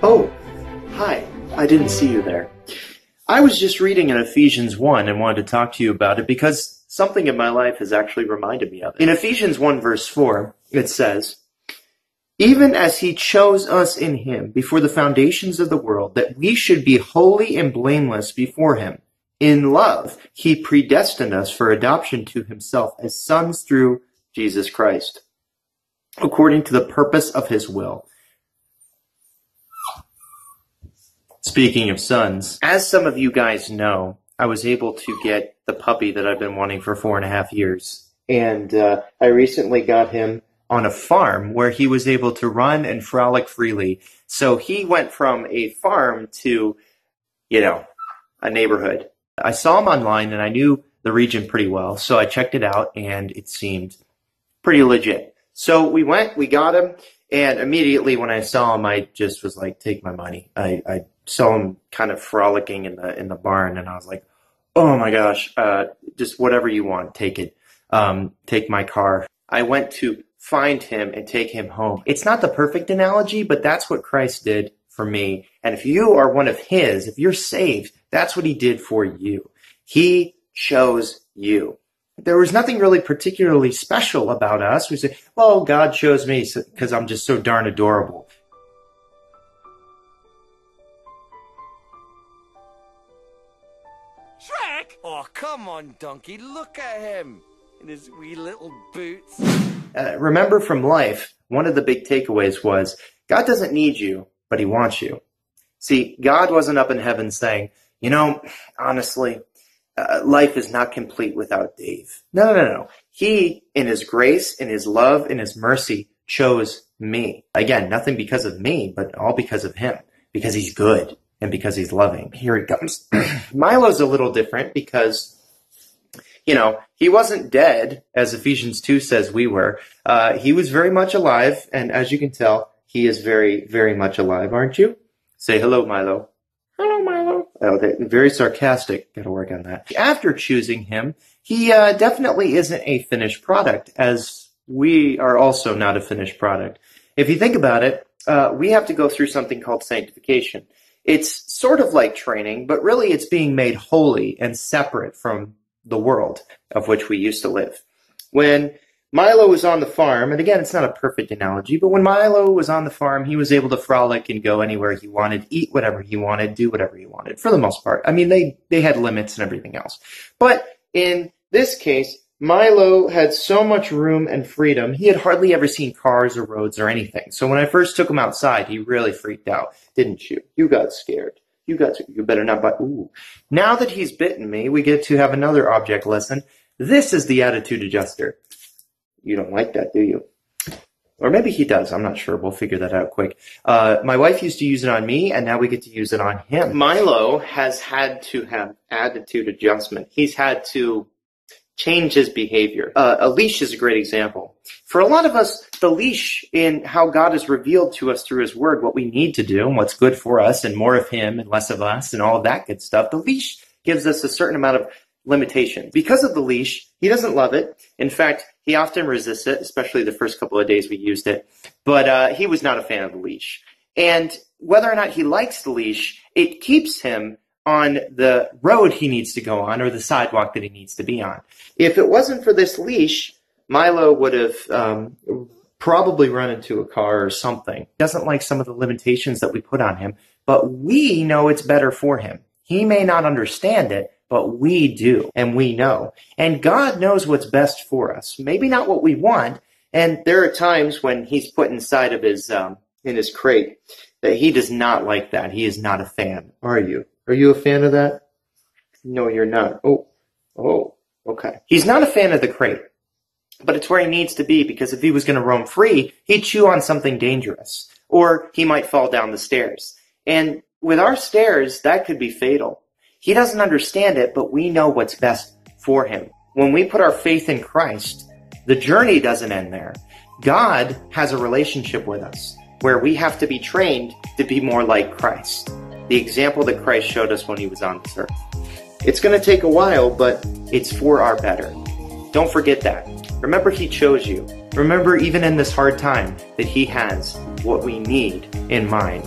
Oh, hi. I didn't see you there. I was just reading in Ephesians 1 and wanted to talk to you about it because something in my life has actually reminded me of it. In Ephesians 1 verse 4, it says, "Even as he chose us in him before the foundations of the world, that we should be holy and blameless before him. In love, he predestined us for adoption to himself as sons through Jesus Christ, according to the purpose of his will." Speaking of sons, as some of you guys know, I was able to get the puppy that I've been wanting for 4.5 years. And I recently got him on a farm where he was able to run and frolic freely. So he went from a farm to, a neighborhood. I saw him online and I knew the region pretty well. So I checked it out and it seemed pretty legit. So we went, we got him. And immediately when I saw him, I just was like, take my money. I saw him kind of frolicking in the barn, and I was like, oh my gosh, just whatever you want, take it. Take my car. I went to find him and take him home. It's not the perfect analogy, but that's what Christ did for me. And if you are one of his, if you're saved, that's what he did for you. He chose you. There was nothing really particularly special about us. We say, well, God chose me because I'm just so darn adorable. Shrek? Oh, come on, donkey. Look at him in his wee little boots. Remember from life, one of the big takeaways was God doesn't need you, but he wants you. See, God wasn't up in heaven saying, honestly, life is not complete without Dave. No. He, in his grace, in his love, in his mercy, chose me. Again, nothing because of me, but all because of him. Because he's good and because he's loving. Here he comes. Milo's a little different because, he wasn't dead, as Ephesians 2 says we were. He was very much alive, and as you can tell, he is very, very much alive, aren't you? Say hello, Milo. Hello, Milo. Oh, very sarcastic. Got to work on that. After choosing him, he definitely isn't a finished product, as we are also not a finished product. If you think about it, we have to go through something called sanctification. It's sort of like training, but really it's being made holy and separate from the world of which we used to live. When Milo was on the farm, and again, it's not a perfect analogy, but when Milo was on the farm, he was able to frolic and go anywhere he wanted, eat whatever he wanted, do whatever he wanted, for the most part. I mean, they had limits and everything else. But in this case, Milo had so much room and freedom, he had hardly ever seen cars or roads or anything. So when I first took him outside, he really freaked out, didn't you? You got scared. You better not buy. Ooh. Now that he's bitten me, we get to have another object lesson. This is the attitude adjuster. You don't like that, do you? Or maybe he does. I'm not sure. We'll figure that out quick. My wife used to use it on me, and now we get to use it on him. Milo has had to have attitude adjustment. He's had to change his behavior. A leash is a great example. For a lot of us, the leash in how God has revealed to us through his word what we need to do and what's good for us and more of him and less of us and all of that good stuff, the leash gives us a certain amount of limitations. Because of the leash, he doesn't love it. In fact, he often resists it, especially the first couple of days we used it. But he was not a fan of the leash. And whether or not he likes the leash, it keeps him on the road he needs to go on or the sidewalk that he needs to be on. If it wasn't for this leash, Milo would have probably run into a car or something. He doesn't like some of the limitations that we put on him, but we know it's better for him. He may not understand it, but we do, and we know. And God knows what's best for us. Maybe not what we want, and there are times when he's put inside of his in his crate that he does not like that. He is not a fan. Are you? Are you a fan of that? No, you're not. Oh, okay. He's not a fan of the crate, but it's where he needs to be, because if he was going to roam free, he'd chew on something dangerous, or he might fall down the stairs. And with our stairs, that could be fatal. He doesn't understand it, but we know what's best for him. When we put our faith in Christ, the journey doesn't end there. God has a relationship with us where we have to be trained to be more like Christ, the example that Christ showed us when he was on this earth. It's going to take a while, but it's for our better. Don't forget that. Remember, he chose you. Remember, even in this hard time, that he has what we need in mind.